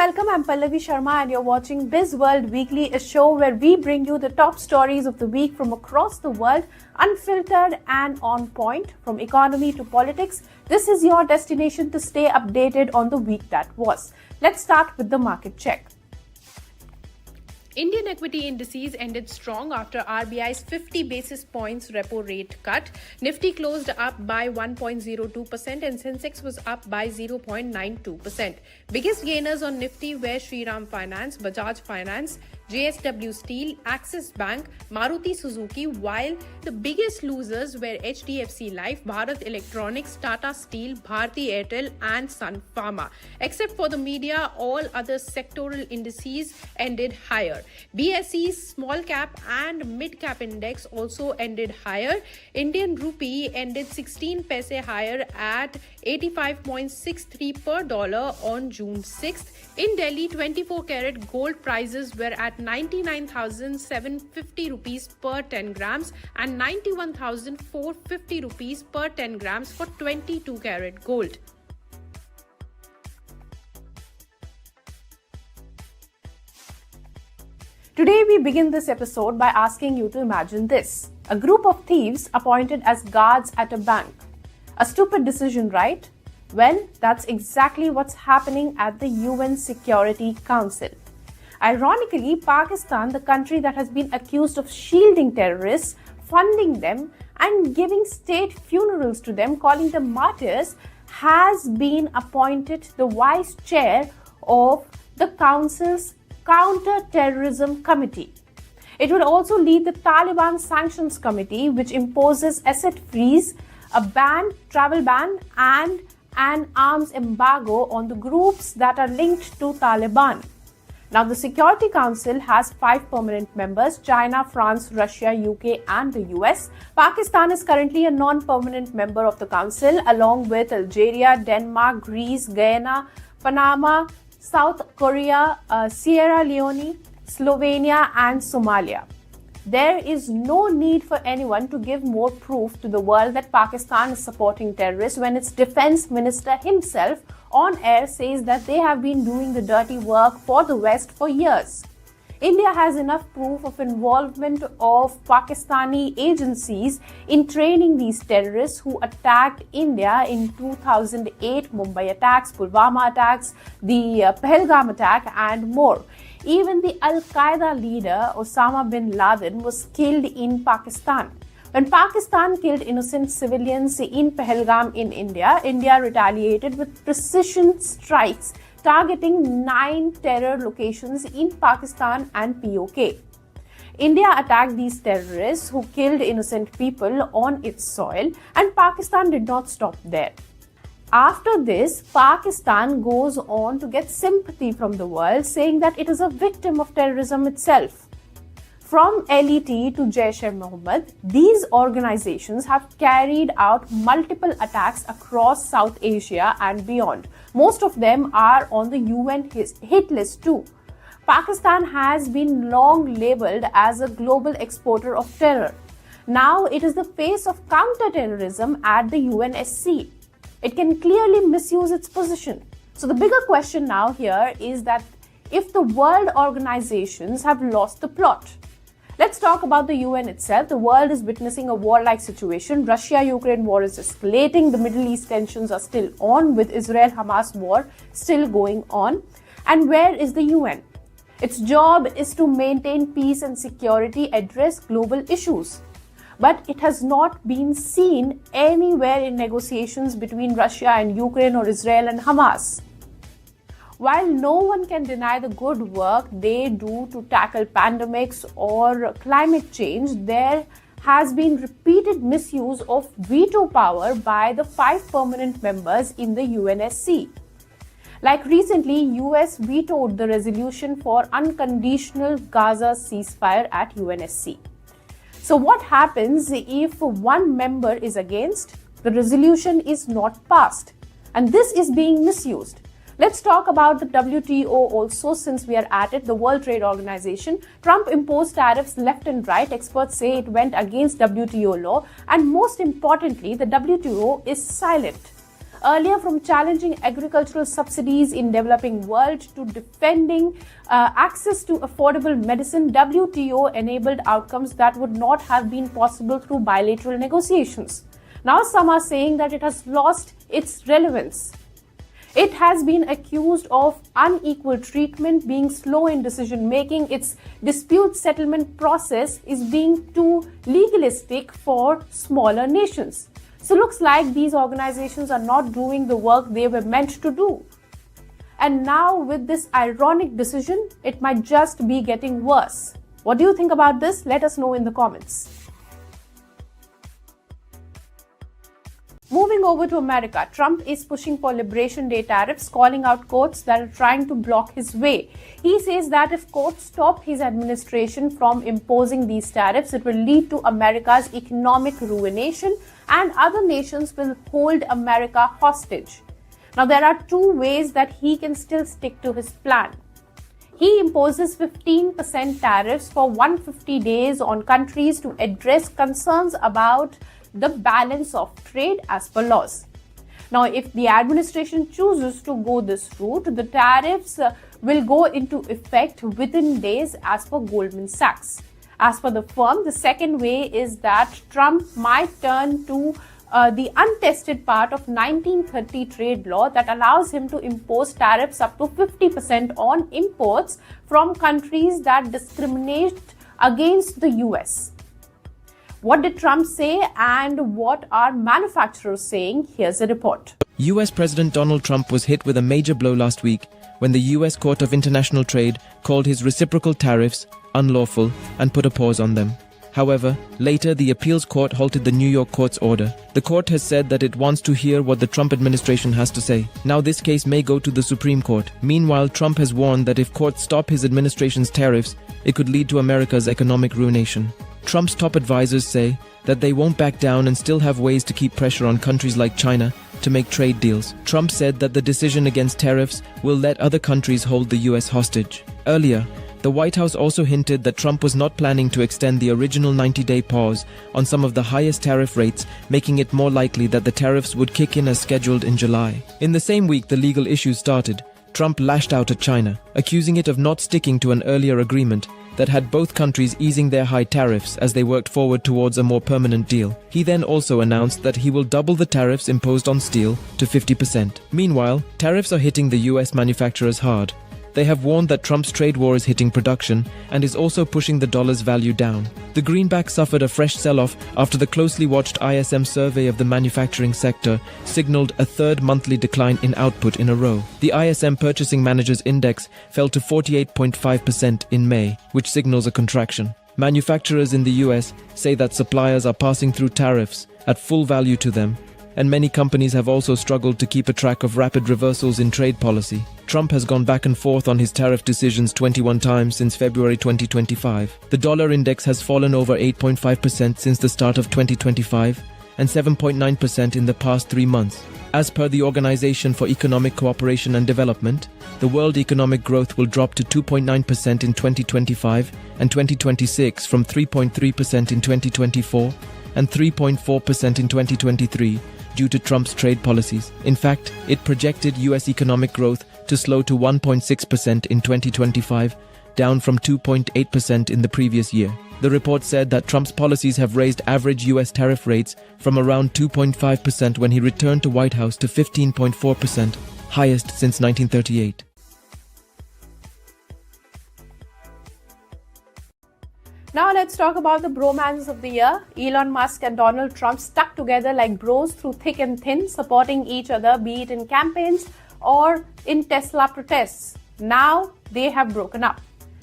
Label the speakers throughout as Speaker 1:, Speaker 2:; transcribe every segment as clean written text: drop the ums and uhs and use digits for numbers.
Speaker 1: welcome. I'm Pallavi Sharma and you're watching BIZWORLD Weekly, a show where we bring you the top stories of the week from across the world, unfiltered and on point, from economy to politics. This is your destination to stay updated on the week that was. Let's start with the market check. Indian equity indices ended strong after RBI's 50 basis points repo rate cut. Nifty closed up by 1.02% and Sensex was up by 0.92%. Biggest gainers on Nifty were Shriram Finance, Bajaj Finance, JSW Steel, Axis Bank, Maruti Suzuki, while the biggest losers were HDFC Life, Bharat Electronics, Tata Steel, Bharti Airtel and Sun Pharma. Except for the media, all other sectoral indices ended higher. BSE's small cap and mid cap index also ended higher. Indian rupee ended 16 paise higher at 85.63 per dollar on June 6th. In Delhi, 24 karat gold prices were at 99,750 rupees per 10 grams and 91,450 rupees per 10 grams for 22 karat gold. Today we begin this episode by asking you to imagine this. A group of thieves appointed as guards at a bank. A stupid decision, right? Well, that's exactly what's happening at the UN Security Council. Ironically, Pakistan, the country that has been accused of shielding terrorists, funding them, and giving state funerals to them, calling them martyrs, has been appointed the vice chair of the Council's Counter-Terrorism Committee. It will also lead the Taliban Sanctions Committee, which imposes asset freeze, a ban, travel ban, and an arms embargo on the groups that are linked to Taliban. Now, the Security Council has 5 permanent members: China, France, Russia, UK and the US. Pakistan is currently a non-permanent member of the Council, along with Algeria, Denmark, Greece, Guyana, Panama, South Korea, Sierra Leone, Slovenia and Somalia. There is no need for anyone to give more proof to the world that Pakistan is supporting terrorists when its defense minister himself on air says that they have been doing the dirty work for the West for years. India has enough proof of involvement of Pakistani agencies in training these terrorists who attacked India in 2008, Mumbai attacks, Pulwama attacks, the Pahalgam attack and more. Even the Al-Qaeda leader Osama bin Laden was killed in Pakistan. When Pakistan killed innocent civilians in Pahalgam in India, India retaliated with precision strikes targeting 9 terror locations in Pakistan and POK. India attacked these terrorists who killed innocent people on its soil, and Pakistan did not stop there. After this, Pakistan goes on to get sympathy from the world, saying that it is a victim of terrorism itself. From LET to Jaish-e-Mohammed, these organizations have carried out multiple attacks across South Asia and beyond. Most of them are on the UN hit list too. Pakistan has been long labeled as a global exporter of terror. Now it is the face of counter-terrorism at the UNSC. It can clearly misuse its position. So the bigger question now here is that if the world organizations have lost the plot. Let's talk about the UN itself. The world is witnessing a warlike situation. Russia-Ukraine war is escalating. The Middle East tensions are still on, with Israel-Hamas war still going on. And where is the UN? Its job is to maintain peace and security, address global issues. But it has not been seen anywhere in negotiations between Russia and Ukraine or Israel and Hamas. While no one can deny the good work they do to tackle pandemics or climate change, there has been repeated misuse of veto power by the 5 permanent members in the UNSC. Like recently, US vetoed the resolution for unconditional Gaza ceasefire at UNSC. So what happens if one member is against? The resolution is not passed, and this is being misused. Let's talk about the WTO also, since we are at it, the World Trade Organization. Trump imposed tariffs left and right. Experts say it went against WTO law, and most importantly, the WTO is silent. Earlier, from challenging agricultural subsidies in developing world to defending access to affordable medicine, WTO enabled outcomes that would not have been possible through bilateral negotiations. Now some are saying that it has lost its relevance. It has been accused of unequal treatment, being slow in decision making. Its dispute settlement process is being too legalistic for smaller nations. So looks like these organizations are not doing the work they were meant to do. And now with this ironic decision, it might just be getting worse. What do you think about this? Let us know in the comments. Moving over to America, Trump is pushing for Liberation Day tariffs, calling out courts that are trying to block his way. He says that if courts stop his administration from imposing these tariffs, it will lead to America's economic ruination and other nations will hold America hostage. Now, there are two ways that he can still stick to his plan. He imposes 15% tariffs for 150 days on countries to address concerns about the balance of trade as per laws. Now, if the administration chooses to go this route, the tariffs will go into effect within days as per Goldman Sachs. As per the firm, the second way is that Trump might turn to the untested part of 1930 trade law that allows him to impose tariffs up to 50% on imports from countries that discriminate against the US. What did Trump say and what are manufacturers saying? Here's a report.
Speaker 2: US President Donald Trump was hit with a major blow last week when the US Court of International Trade called his reciprocal tariffs unlawful and put a pause on them. However, later the appeals court halted the New York court's order. The court has said that it wants to hear what the Trump administration has to say. Now this case may go to the Supreme Court. Meanwhile, Trump has warned that if courts stop his administration's tariffs, it could lead to America's economic ruination. Trump's top advisors say that they won't back down and still have ways to keep pressure on countries like China to make trade deals. Trump said that the decision against tariffs will let other countries hold the US hostage. Earlier, the White House also hinted that Trump was not planning to extend the original 90-day pause on some of the highest tariff rates, making it more likely that the tariffs would kick in as scheduled in July. In the same week the legal issues started, Trump lashed out at China, accusing it of not sticking to an earlier agreement that had both countries easing their high tariffs as they worked forward towards a more permanent deal. He then also announced that he will double the tariffs imposed on steel to 50%. Meanwhile, tariffs are hitting the US manufacturers hard. They have warned that Trump's trade war is hitting production and is also pushing the dollar's value down. The greenback suffered a fresh sell-off after the closely watched ISM survey of the manufacturing sector signaled a third monthly decline in output in a row. The ISM Purchasing Managers Index fell to 48.5% in May, which signals a contraction. Manufacturers in the US say that suppliers are passing through tariffs at full value to them, and many companies have also struggled to keep a track of rapid reversals in trade policy. Trump has gone back and forth on his tariff decisions 21 times since February 2025. The dollar index has fallen over 8.5% since the start of 2025 and 7.9% in the past 3 months. As per the Organization for Economic Cooperation and Development, the world economic growth will drop to 2.9% in 2025 and 2026 from 3.3% in 2024 and 3.4% in 2023 due to Trump's trade policies. In fact, it projected US economic growth to slow to 1.6% in 2025, down from 2.8% in the previous year. The report said that Trump's policies have raised average US tariff rates from around 2.5% when he returned to White House to 15.4%, highest since 1938.
Speaker 1: Now let's talk about the bromance of the year. Elon Musk and Donald Trump stuck together like bros through thick and thin, supporting each other, be it in campaigns or in Tesla protests. Now they have broken up.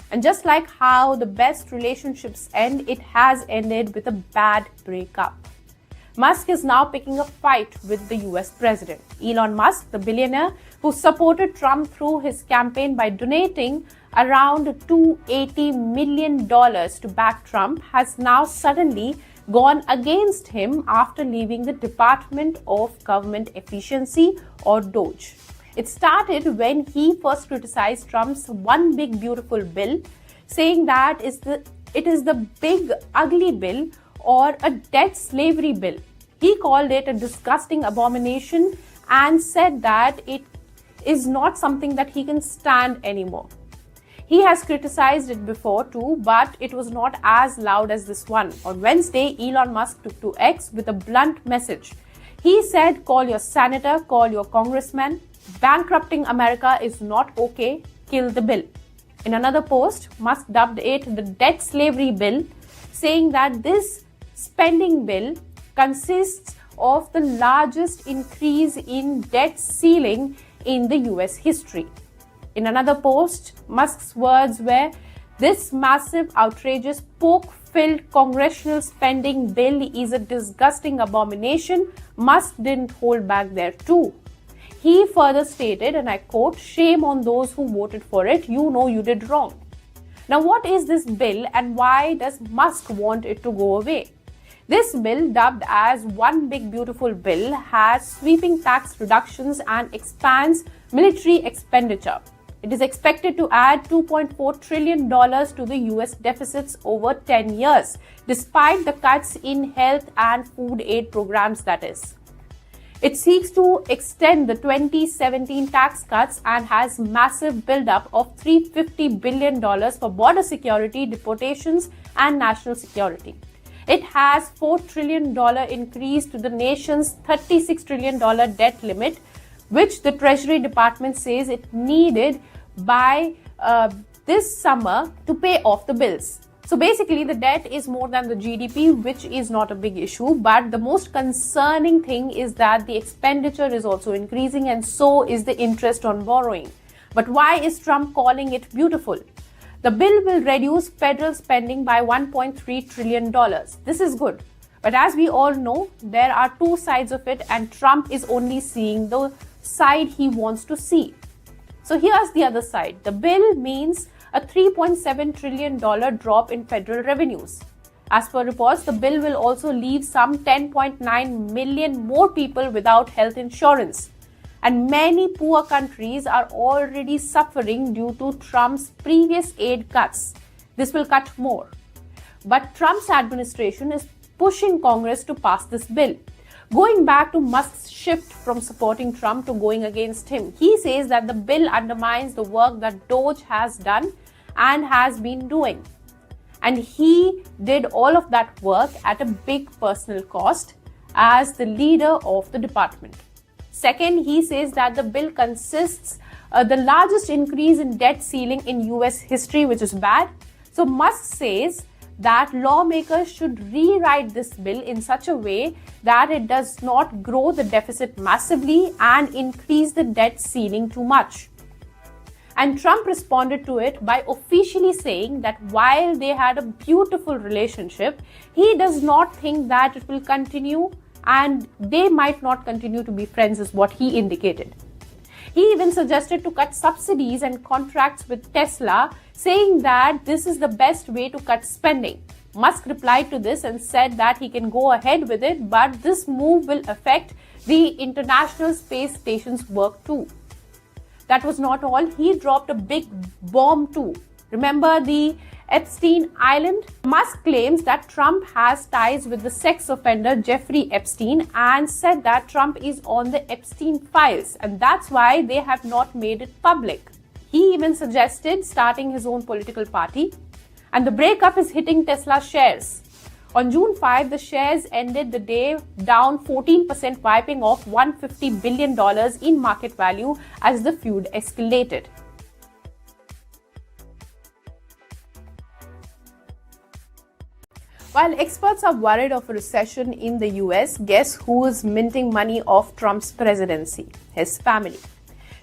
Speaker 1: And just like how the best relationships end, it has ended with a bad breakup. Musk is now picking a fight with the US president. Elon Musk, the billionaire who supported Trump through his campaign by donating around $280 million to back Trump, has now suddenly gone against him after leaving the Department of Government Efficiency, or DOGE. It started when he first criticized Trump's One Big Beautiful Bill, saying that it is the big ugly bill or a debt slavery bill. He called it a disgusting abomination and said that it is not something that he can stand anymore. He has criticized it before too, but it was not as loud as this one. On Wednesday, Elon Musk took to X with a blunt message. He said, call your senator, call your congressman. Bankrupting America is not okay. Kill the bill. In another post, Musk dubbed it the debt slavery bill, saying that this spending bill consists of the largest increase in debt ceiling in the US history. In another post, Musk's words were, this massive, outrageous, pork-filled congressional spending bill is a disgusting abomination. Musk didn't hold back there too. He further stated, and I quote, shame on those who voted for it. You know you did wrong. Now, what is this bill and why does Musk want it to go away? This bill, dubbed as One Big Beautiful Bill, has sweeping tax reductions and expands military expenditure. It is expected to add $2.4 trillion to the US deficits over 10 years, despite the cuts in health and food aid programs, that is. It seeks to extend the 2017 tax cuts and has massive buildup of $350 billion for border security, deportations, and national security. It has $4 trillion increase to the nation's $36 trillion debt limit, which the Treasury Department says it needed by this summer to pay off the bills. So basically, the debt is more than the GDP, which is not a big issue. But the most concerning thing is that the expenditure is also increasing, and so is the interest on borrowing. But why is Trump calling it beautiful? The bill will reduce federal spending by $1.3 trillion. This is good. But as we all know, there are two sides of it, and Trump is only seeing the side he wants to see. So here's the other side. The bill means a $3.7 trillion drop in federal revenues. As per reports, the bill will also leave some 10.9 million more people without health insurance. And many poor countries are already suffering due to Trump's previous aid cuts. This will cut more. But Trump's administration is pushing Congress to pass this bill. Going back to Musk's shift from supporting Trump to going against him, he says that the bill undermines the work that DOGE has done and has been doing. And he did all of that work at a big personal cost as the leader of the department. Second, he says that the bill consists the largest increase in debt ceiling in US history, which is bad. So Musk says that lawmakers should rewrite this bill in such a way that it does not grow the deficit massively and increase the debt ceiling too much. And Trump responded to it by officially saying that while they had a beautiful relationship, he does not think that it will continue and they might not continue to be friends, is what he indicated. He even suggested to cut subsidies and contracts with Tesla, saying that this is the best way to cut spending. Musk replied to this and said that he can go ahead with it, but this move will affect the International Space Station's work too. That was not all. He dropped a big bomb too. Remember the Epstein Island? Musk claims that Trump has ties with the sex offender Jeffrey Epstein and said that Trump is on the Epstein files and that's why they have not made it public. He even suggested starting his own political party. And the breakup is hitting Tesla shares. On June 5, the shares ended the day down 14%, wiping off $150 billion in market value as the feud escalated. While experts are worried of a recession in the US, guess who is minting money off Trump's presidency? His family.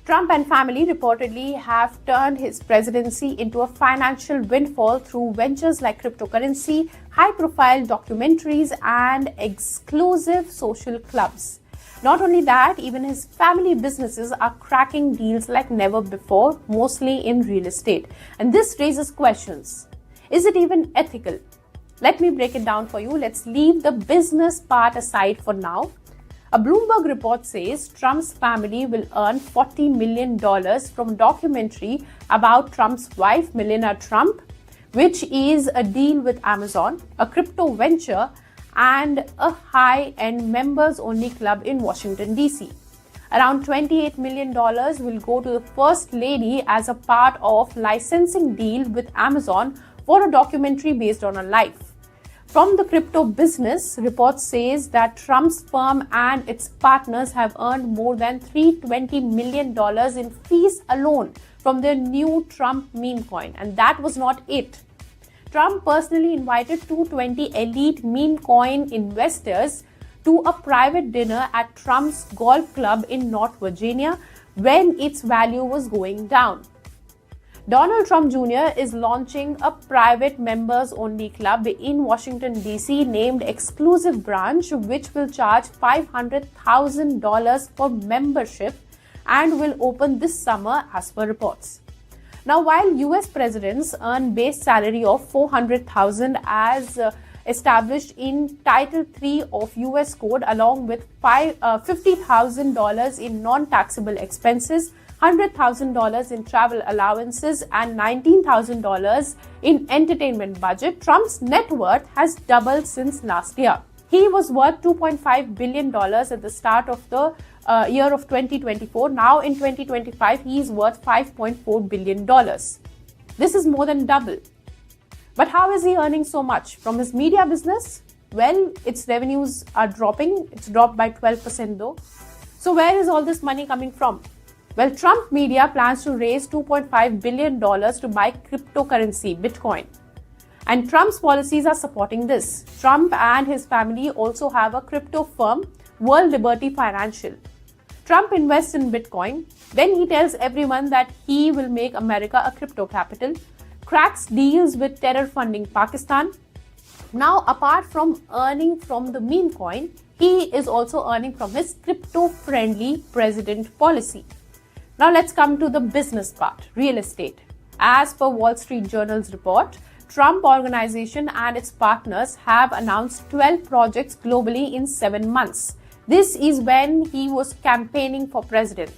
Speaker 1: Trump and family reportedly have turned his presidency into a financial windfall through ventures like cryptocurrency, high-profile documentaries, and exclusive social clubs. Not only that, even his family businesses are cracking deals like never before, mostly in real estate. And this raises questions. Is it even ethical? Let me break it down for you. Let's leave the business part aside for now. A Bloomberg report says Trump's family will earn $40 million from a documentary about Trump's wife, Melania Trump, which is a deal with Amazon, a crypto venture, and a high-end members-only club in Washington, D.C. Around $28 million will go to the First Lady as a part of licensing deal with Amazon for a documentary based on her life. From the crypto business, report says that Trump's firm and its partners have earned more than $320 million in fees alone from their new Trump meme coin. And that was not it. Trump personally invited 220 elite meme coin investors to a private dinner at Trump's golf club in North Virginia when its value was going down. Donald Trump Jr. is launching a private members-only club in Washington, D.C. named Exclusive Branch, which will charge $500,000 for membership and will open this summer as per reports. Now, while US presidents earn base salary of $400,000 as established in Title III of US Code, along with $50,000 in non-taxable expenses, $100,000 in travel allowances, and $19,000 in entertainment budget, Trump's net worth has doubled since last year. He was worth $2.5 billion at the start of the year of 2024. Now in 2025, he is worth $5.4 billion. This is more than double. But how is he earning so much? From his media business? Well, its revenues are dropping. It's dropped by 12% though. So where is all this money coming from? Well, Trump Media plans to raise $2.5 billion to buy cryptocurrency, Bitcoin. And Trump's policies are supporting this. Trump and his family also have a crypto firm, World Liberty Financial. Trump invests in Bitcoin. Then he tells everyone that he will make America a crypto capital. Cracks deals with terror funding Pakistan. Now, apart from earning from the meme coin, he is also earning from his crypto-friendly president policy. Now, let's come to the business part, real estate. As per Wall Street Journal's report, Trump Organization and its partners have announced 12 projects globally in 7 months. This is when he was campaigning for president.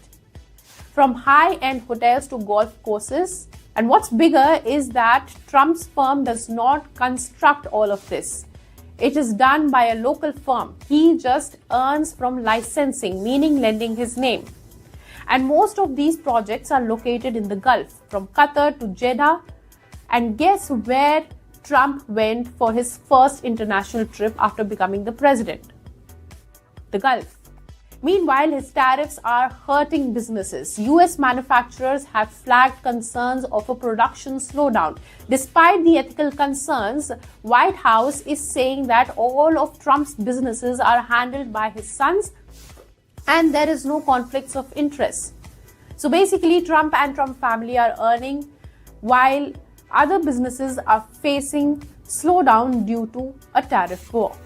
Speaker 1: From high-end hotels to golf courses. And what's bigger is that Trump's firm does not construct all of this. It is done by a local firm. He just earns from licensing, meaning lending his name. And most of these projects are located in the Gulf, from Qatar to Jeddah. And guess where Trump went for his first international trip after becoming the president? The Gulf. Meanwhile, his tariffs are hurting businesses. US manufacturers have flagged concerns of a production slowdown. Despite the ethical concerns, White House is saying that all of Trump's businesses are handled by his sons and there is no conflicts of interest. So basically, Trump and Trump family are earning while other businesses are facing slowdown due to a tariff war.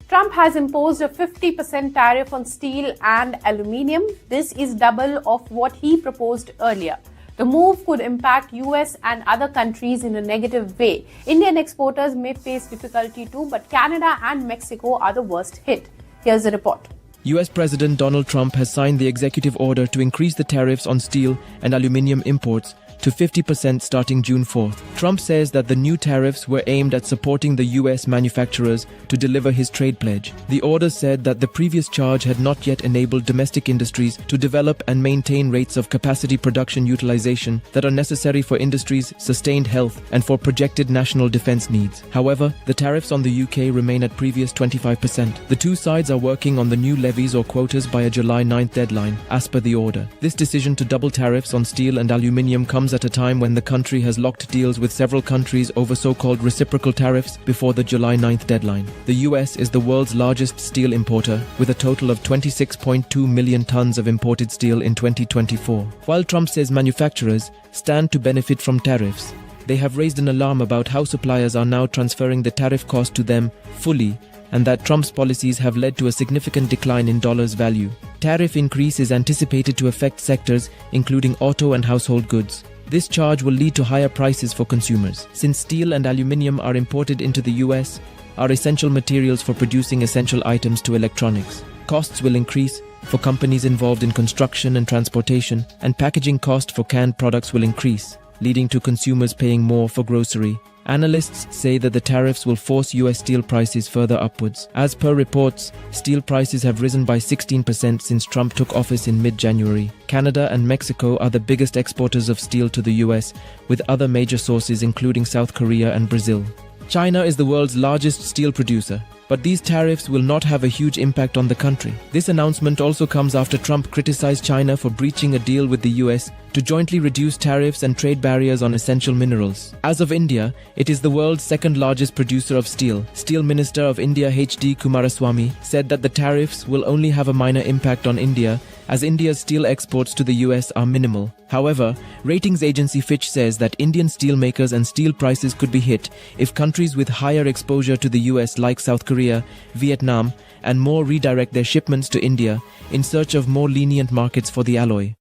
Speaker 1: Trump has imposed a 50% tariff on steel and aluminium. This is double of what he proposed earlier. The move could impact US and other countries in a negative way. Indian exporters may face difficulty too, but Canada and Mexico are the worst hit. Here's the report.
Speaker 2: US President Donald Trump has signed the executive order to increase the tariffs on steel and aluminium imports to 50% starting June 4th. Trump says that the new tariffs were aimed at supporting the US manufacturers to deliver his trade pledge. The order said that the previous charge had not yet enabled domestic industries to develop and maintain rates of capacity production utilization that are necessary for industries' sustained health and for projected national defense needs. However, the tariffs on the UK remain at previous 25%. The two sides are working on the new levies or quotas by a July 9th deadline, as per the order. This decision to double tariffs on steel and aluminium comes at a time when the country has locked deals with several countries over so-called reciprocal tariffs before the July 9th deadline. The US is the world's largest steel importer, with a total of 26.2 million tons of imported steel in 2024. While Trump says manufacturers stand to benefit from tariffs, they have raised an alarm about how suppliers are now transferring the tariff cost to them fully, and that Trump's policies have led to a significant decline in dollars value. Tariff increase is anticipated to affect sectors including auto and household goods. This charge will lead to higher prices for consumers. Since steel and aluminium are imported into the US, are essential materials for producing essential items to electronics. Costs will increase for companies involved in construction and transportation, and packaging cost for canned products will increase, leading to consumers paying more for grocery Analysts say that the tariffs will force US steel prices further upwards. As per reports, steel prices have risen by 16% since Trump took office in mid-January. Canada and Mexico are the biggest exporters of steel to the US, with other major sources including South Korea and Brazil. China is the world's largest steel producer, but these tariffs will not have a huge impact on the country. This announcement also comes after Trump criticized China for breaching a deal with the US to jointly reduce tariffs and trade barriers on essential minerals. As of India, it is the world's second largest producer of steel. Steel Minister of India H.D. Kumaraswamy said that the tariffs will only have a minor impact on India, as India's steel exports to the US are minimal. However, ratings agency Fitch says that Indian steelmakers and steel prices could be hit if countries with higher exposure to the US like South Korea, Vietnam, and more redirect their shipments to India in search of more lenient markets for the alloy.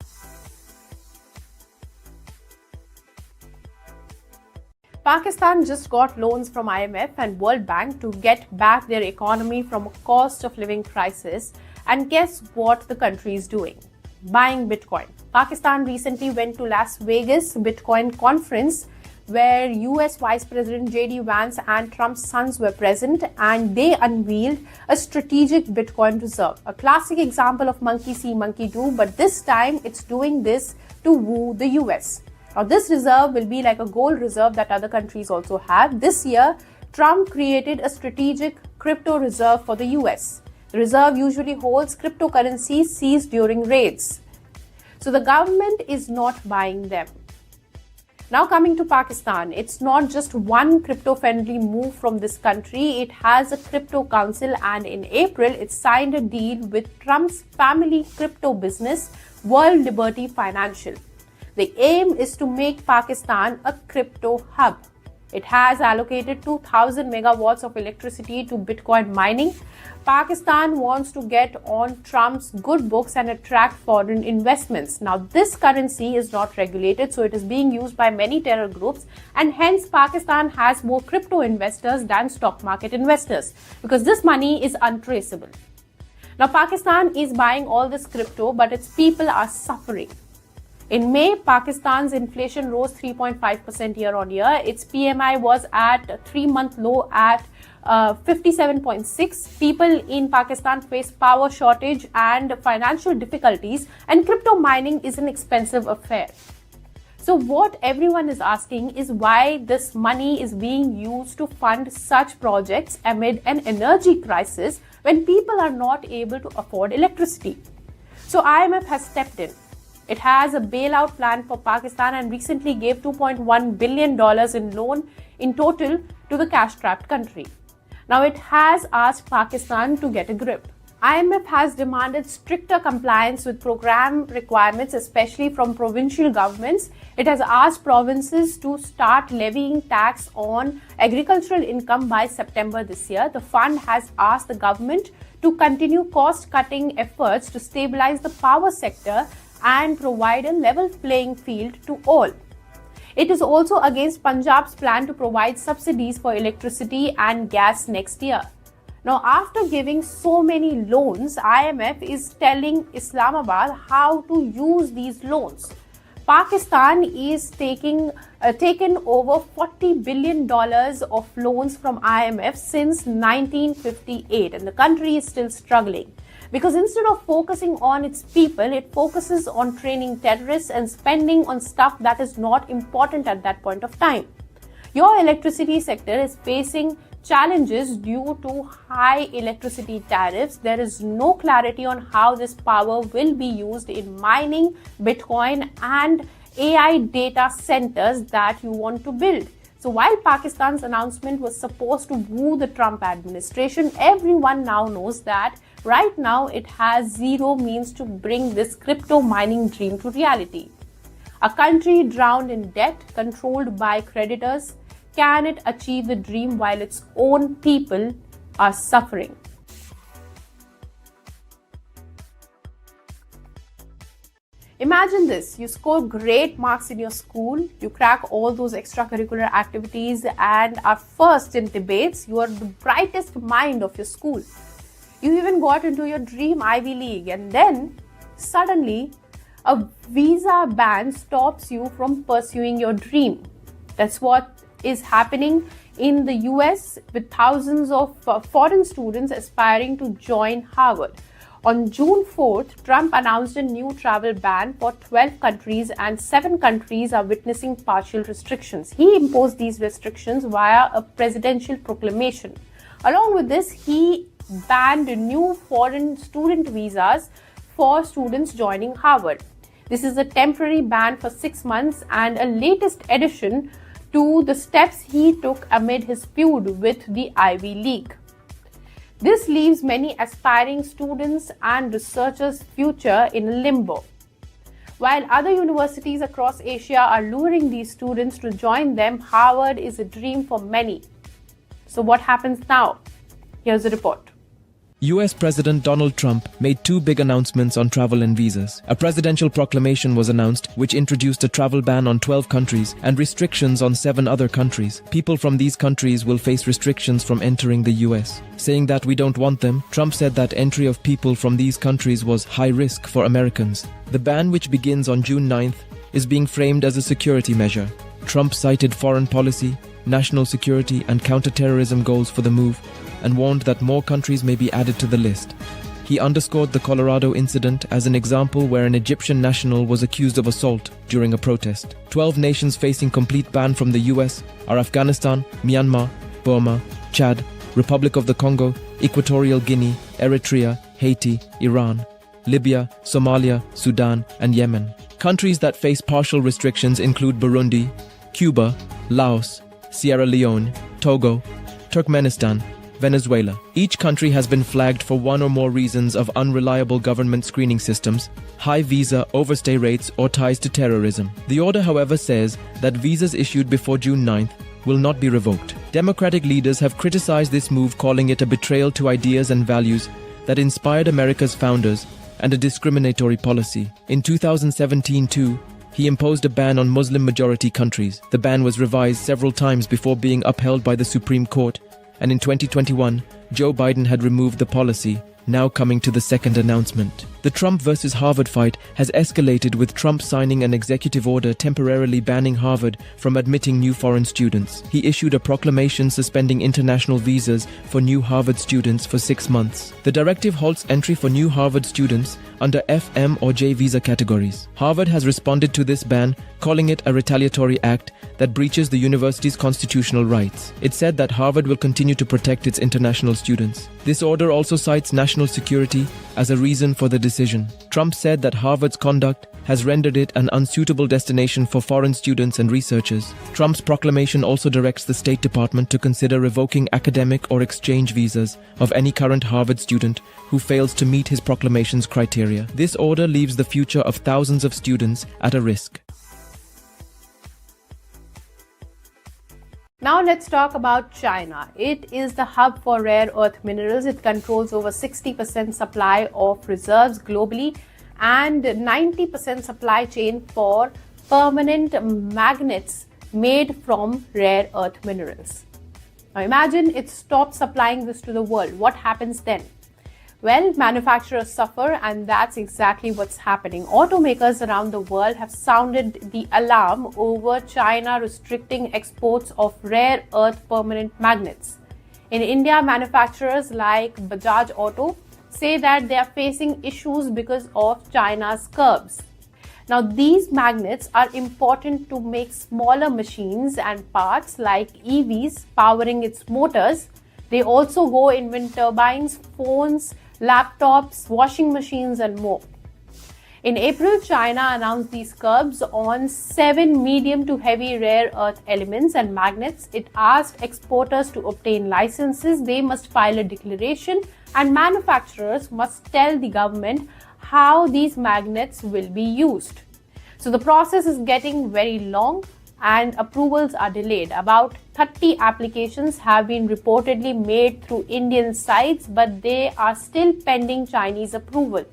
Speaker 1: Pakistan just got loans from IMF and World Bank to get back their economy from a cost of living crisis. And guess what the country is doing? Buying Bitcoin. Pakistan recently went to Las Vegas Bitcoin conference where US Vice President J.D. Vance and Trump's sons were present, and they unveiled a strategic Bitcoin reserve. A classic example of monkey see, monkey do, but this time it's doing this to woo the US. Now, this reserve will be like a gold reserve that other countries also have. This year, Trump created a strategic crypto reserve for the US. The reserve usually holds cryptocurrencies seized during raids. So the government is not buying them. Now coming to Pakistan, it's not just one crypto-friendly move from this country. It has a crypto council, and in April, it signed a deal with Trump's family crypto business, World Liberty Financial. The aim is to make Pakistan a crypto hub. It has allocated 2,000 megawatts of electricity to Bitcoin mining. Pakistan wants to get on Trump's good books and attract foreign investments. Now, this currency is not regulated, so it is being used by many terror groups, and hence Pakistan has more crypto investors than stock market investors because this money is untraceable. Now, Pakistan is buying all this crypto, but its people are suffering. In May, Pakistan's inflation rose 3.5% year on year. Its PMI was at a 3-month low at 57.6. People in Pakistan face power shortage and financial difficulties, and crypto mining is an expensive affair. So what everyone is asking is why this money is being used to fund such projects amid an energy crisis when people are not able to afford electricity. So IMF has stepped in. It has a bailout plan for Pakistan and recently gave $2.1 billion in loan in total to the cash-strapped country. Now, it has asked Pakistan to get a grip. IMF has demanded stricter compliance with program requirements, especially from provincial governments. It has asked provinces to start levying tax on agricultural income by September this year. The fund has asked the government to continue cost-cutting efforts to stabilize the power sector and provide a level playing field to all. It is also against Punjab's plan to provide subsidies for electricity and gas next year. Now, after giving so many loans, IMF is telling Islamabad how to use these loans. Pakistan is taken over $40 billion of loans from IMF since 1958, and the country is still struggling. Because instead of focusing on its people, it focuses on training terrorists and spending on stuff that is not important at that point of time. Your electricity sector is facing challenges due to high electricity tariffs. There is no clarity on how this power will be used in mining, Bitcoin, and AI data centers that you want to build. So while Pakistan's announcement was supposed to woo the Trump administration, everyone now knows that right now it has zero means to bring this crypto mining dream to reality. A country drowned in debt, controlled by creditors, can it achieve the dream while its own people are suffering? Imagine this, you score great marks in your school, you crack all those extracurricular activities and are first in debates, you are the brightest mind of your school. You even got into your dream Ivy League, and then suddenly a visa ban stops you from pursuing your dream. That's what is happening in the US with thousands of foreign students aspiring to join Harvard. On June 4th, Trump announced a new travel ban for 12 countries, and 7 countries are witnessing partial restrictions. He imposed these restrictions via a presidential proclamation. Along with this, he banned new foreign student visas for students joining Harvard. This is a temporary ban for 6 months and a latest addition to the steps he took amid his feud with the Ivy League. This leaves many aspiring students and researchers' future in limbo. While other universities across Asia are luring these students to join them, Harvard is a dream for many. So what happens now? Here's the report.
Speaker 2: US President Donald Trump made 2 big announcements on travel and visas. A presidential proclamation was announced which introduced a travel ban on 12 countries and restrictions on 7 other countries. People from these countries will face restrictions from entering the US. Saying that we don't want them, Trump said that entry of people from these countries was high risk for Americans. The ban, which begins on June 9th, is being framed as a security measure. Trump cited foreign policy, national security and counterterrorism goals for the move, and warned that more countries may be added to the list. He underscored the Colorado incident as an example where an Egyptian national was accused of assault during a protest. 12 nations facing complete ban from the US are Afghanistan, Myanmar, Burma, Chad, Republic of the Congo, Equatorial Guinea, Eritrea, Haiti, Iran, Libya, Somalia, Sudan, and Yemen. Countries that face partial restrictions include Burundi, Cuba, Laos, Sierra Leone, Togo, Turkmenistan, Venezuela. Each country has been flagged for one or more reasons of unreliable government screening systems, high visa overstay rates, or ties to terrorism. The order, however, says that visas issued before June 9th will not be revoked. Democratic leaders have criticized this move, calling it a betrayal to ideas and values that inspired America's founders and a discriminatory policy. In 2017 too, he imposed a ban on Muslim-majority countries. The ban was revised several times before being upheld by the Supreme Court, and in 2021, Joe Biden had removed the policy, now coming to the second announcement. The Trump versus Harvard fight has escalated, with Trump signing an executive order temporarily banning Harvard from admitting new foreign students. He issued a proclamation suspending international visas for new Harvard students for 6 months. The directive halts entry for new Harvard students under F, M, or J visa categories. Harvard has responded to this ban, calling it a retaliatory act that breaches the university's constitutional rights. It said that Harvard will continue to protect its international students. This order also cites national security as a reason for the decision. Trump said that Harvard's conduct has rendered it an unsuitable destination for foreign students and researchers. Trump's proclamation also directs the State Department to consider revoking academic or exchange visas of any current Harvard student who fails to meet his proclamation's criteria. This order leaves the future of thousands of students at a risk.
Speaker 1: Now let's talk about China. It is the hub for rare earth minerals. It controls over 60% supply of reserves globally and 90% supply chain for permanent magnets made from rare earth minerals. Now imagine it stops supplying this to the world. What happens then? Well, manufacturers suffer, and that's exactly what's happening. Automakers around the world have sounded the alarm over China restricting exports of rare earth permanent magnets. In India, manufacturers like Bajaj Auto say that they are facing issues because of China's curbs. Now, these magnets are important to make smaller machines and parts like EVs powering its motors. They also go in wind turbines, phones, laptops, washing machines, and more. In April, China announced these curbs on 7 medium to heavy rare earth elements and magnets. It asked exporters to obtain licenses. They must file a declaration, and manufacturers must tell the government how these magnets will be used. So the process is getting very long and approvals are delayed. About 30 applications have been reportedly made through Indian sites, but they are still pending Chinese approval.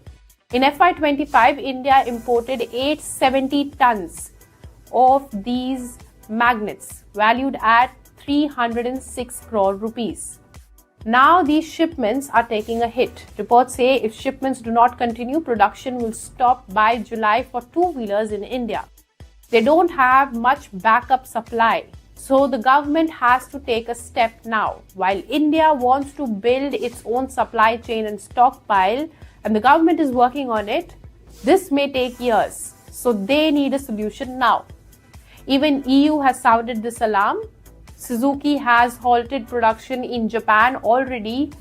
Speaker 1: In FY25, India imported 870 tons of these magnets, valued at 306 crore rupees. Now these shipments are taking a hit. Reports say if shipments do not continue, production will stop by July for two-wheelers in India. They don't have much backup supply. So the government has to take a step now. While India wants to build its own supply chain and stockpile, and the government is working on it, this may take years. So they need a solution now. Even EU has sounded this alarm. Suzuki has halted production in Japan already.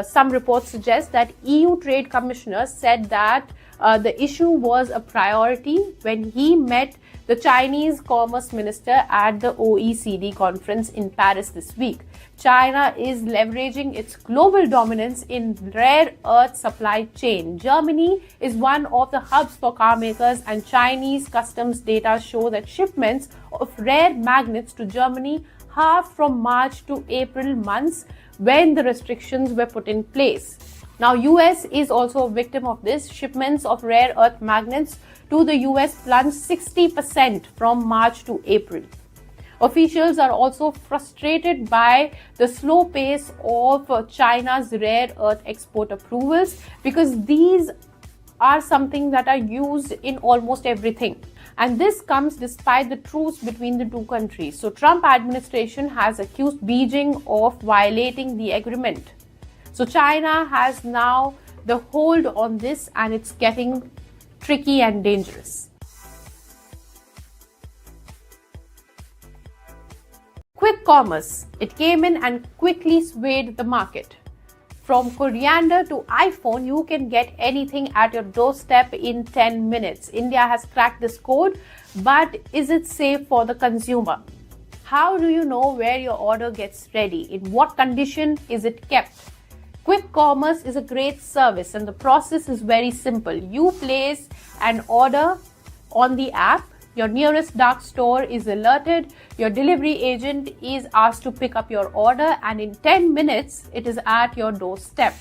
Speaker 1: Some reports suggest that EU Trade Commissioner said that the issue was a priority when he met the Chinese Commerce Minister at the OECD conference in Paris this week. China is leveraging its global dominance in rare earth supply chain. Germany is one of the hubs for car makers, and Chinese customs data show that shipments of rare magnets to Germany halved from March to April months when the restrictions were put in place. Now, US is also a victim of this. Shipments of rare earth magnets to the US plunged 60% from March to April. Officials are also frustrated by the slow pace of China's rare earth export approvals, because these are something that are used in almost everything. And this comes despite the truce between the two countries. So Trump administration has accused Beijing of violating the agreement. So China has now the hold on this, and it's getting tricky and dangerous. Quick commerce. It came in and quickly swayed the market. From coriander to iPhone, you can get anything at your doorstep in 10 minutes. India has cracked this code, but is it safe for the consumer? How do you know where your order gets ready? In what condition is it kept? Quick commerce is a great service, and the process is very simple. You place an order on the app. Your nearest dark store is alerted. Your delivery agent is asked to pick up your order, and in 10 minutes, it is at your doorstep.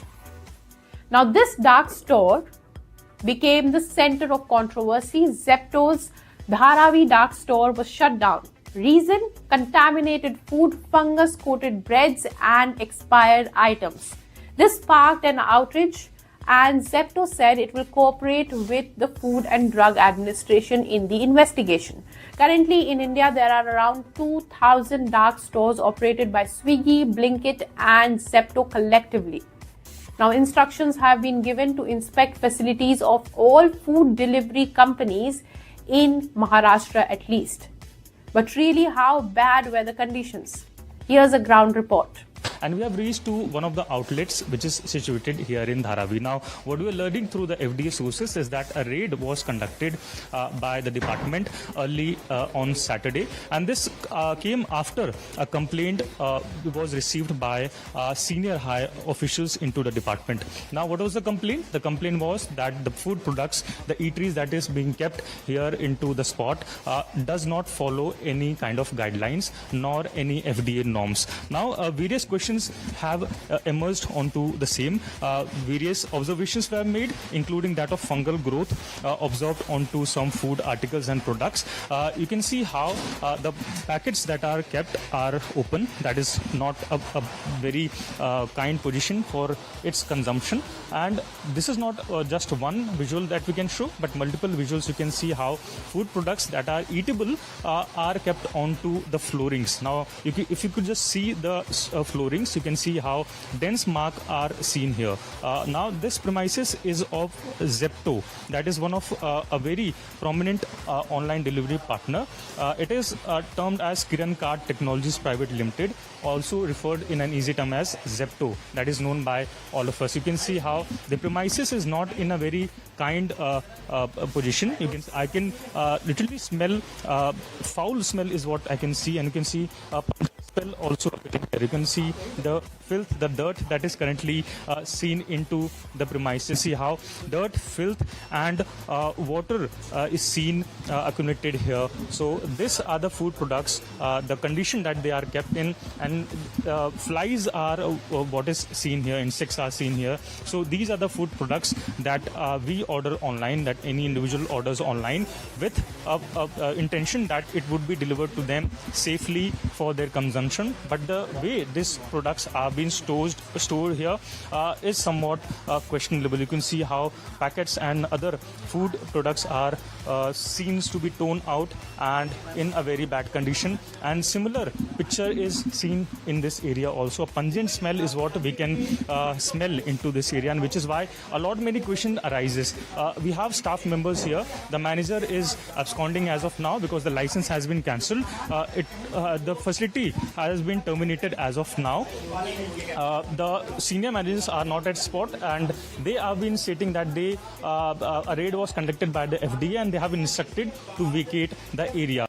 Speaker 1: Now, this dark store became the center of controversy. Zepto's Dharavi dark store was shut down. Reason? Contaminated food, fungus-coated breads, and expired items. This sparked an outrage, and Zepto said it will cooperate with the Food and Drug Administration in the investigation. Currently in India, there are around 2,000 dark stores operated by Swiggy, Blinkit, and Zepto collectively. Now, instructions have been given to inspect facilities of all food delivery companies in Maharashtra at least. But really, how bad were the conditions? Here's a ground report.
Speaker 3: And we have reached to one of the outlets which is situated here in Dharavi. Now, what we are learning through the FDA sources is that a raid was conducted by the department early on Saturday, and this came after a complaint was received by senior high officials into the department. Now, what was the complaint? The complaint was that the food products, the eateries that is being kept here into the spot does not follow any kind of guidelines nor any FDA norms. Now, various questions have emerged onto the same. Various observations were made, including that of fungal growth observed onto some food articles and products. You can see how the packets that are kept are open. That is not a very kind position for its consumption. And this is not just one visual that we can show, but multiple visuals. You can see how food products that are eatable are kept onto the floorings. Now, if you could just see the floorings, you can see how dense marks are seen here. Now, this premises is of Zepto. That is one of a very prominent online delivery partner. It is termed as Kiran Card Technologies Private Limited, also referred in an easy term as Zepto. That is known by all of us. You can see how the premises is not in a very kind position. I can literally smell foul smell is what I can see, and you can see smell also appearing there. You can see the filth, the dirt that is currently seen into the premises. See how dirt, filth, and water is seen accumulated here. So these are the food products, the condition that they are kept in, and flies are what is seen here. Insects are seen here. So these are the food products that we order online, that any individual orders online with intention that it would be delivered to them safely for their consumption. consumption, but the way these products are being stored here is somewhat questionable. You can see how packets and other food products are seems to be torn out and in a very bad condition, and similar picture is seen in this area also. A pungent smell is what we can smell into this area, and which is why many question arises. We have staff members here. The manager is absconding as of now because the license has been cancelled. The facility has been terminated as of now. The senior managers are not at spot, and they have been stating that a raid was conducted by the FDA and they have been instructed to vacate the area.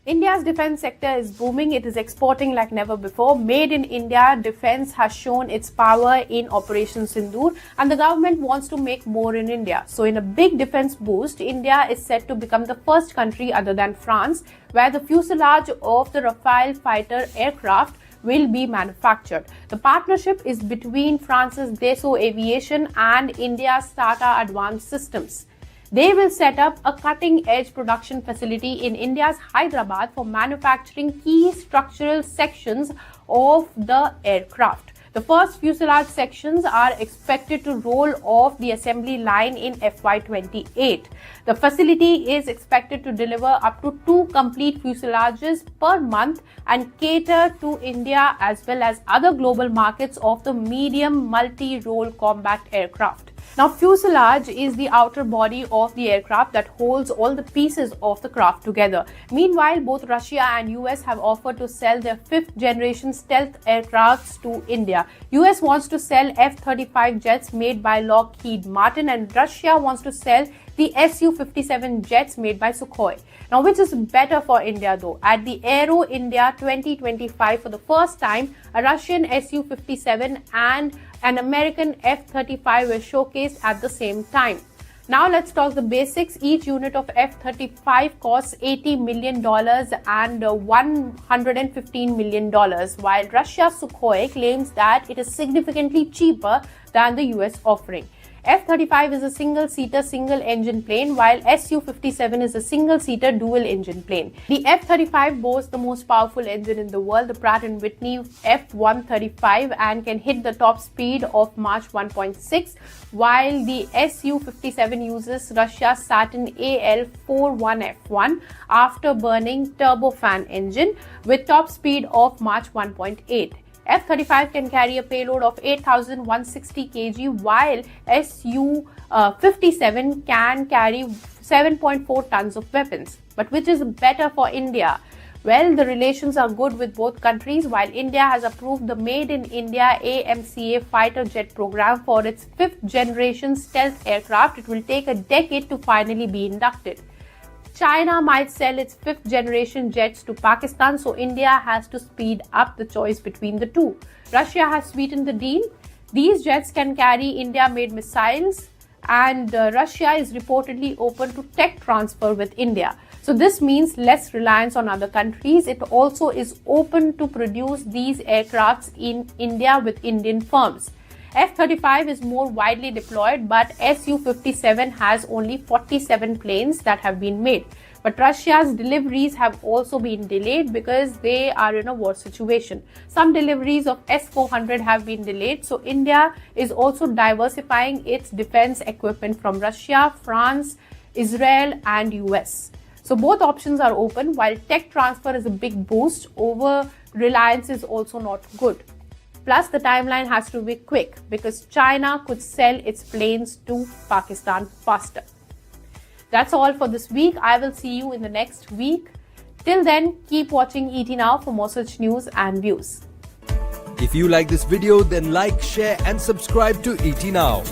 Speaker 1: India's defense sector is booming. It is exporting like never before. Made in India, defense has shown its power in Operation Sindoor, and the government wants to make more in India. So in a big defense boost, India is set to become the first country other than France where the fuselage of the Rafale fighter aircraft will be manufactured. The partnership is between France's Dassault Aviation and India's Tata Advanced Systems. They will set up a cutting-edge production facility in India's Hyderabad for manufacturing key structural sections of the aircraft. The first fuselage sections are expected to roll off the assembly line in FY28. The facility is expected to deliver up to 2 complete fuselages per month and cater to India as well as other global markets of the medium multi-role combat aircraft. Now, fuselage is the outer body of the aircraft that holds all the pieces of the craft together. Meanwhile, both Russia and US have offered to sell their 5th generation stealth aircrafts to India. US wants to sell F-35 jets made by Lockheed Martin, and Russia wants to sell the Su-57 jets made by Sukhoi. Now, which is better for India though? At the Aero India 2025, for the first time, a Russian Su-57 and an American F-35 were showcased at the same time. Now let's talk the basics. Each unit of F-35 costs $80 million and $115 million, while Russia's Sukhoi claims that it is significantly cheaper than the US offering. F-35 is a single-seater, single-engine plane, while Su-57 is a single-seater, dual-engine plane. The F-35 boasts the most powerful engine in the world, the Pratt & Whitney F135, and can hit the top speed of Mach 1.6, while the Su-57 uses Russia's Saturn AL-41F1 after-burning turbofan engine with top speed of Mach 1.8. F-35 can carry a payload of 8,160 kg, while Su-57 can carry 7.4 tons of weapons. But which is better for India? Well, the relations are good with both countries. While India has approved the Made in India AMCA fighter jet program for its 5th generation stealth aircraft, it will take a decade to finally be inducted. China might sell its 5th generation jets to Pakistan, so India has to speed up the choice between the two. Russia has sweetened the deal. These jets can carry India-made missiles, and Russia is reportedly open to tech transfer with India. So this means less reliance on other countries. It also is open to produce these aircrafts in India with Indian firms. F-35 is more widely deployed, but Su-57 has only 47 planes that have been made. But Russia's deliveries have also been delayed because they are in a war situation. Some deliveries of S-400 have been delayed, so India is also diversifying its defense equipment from Russia, France, Israel, and US. So both options are open. While tech transfer is a big boost, over-reliance is also not good. Plus, the timeline has to be quick because China could sell its planes to Pakistan faster. That's all for this week. I will see you in the next week. Till then, keep watching ET Now for more such news and views.
Speaker 4: If you like this video, then like, share and subscribe to ET Now.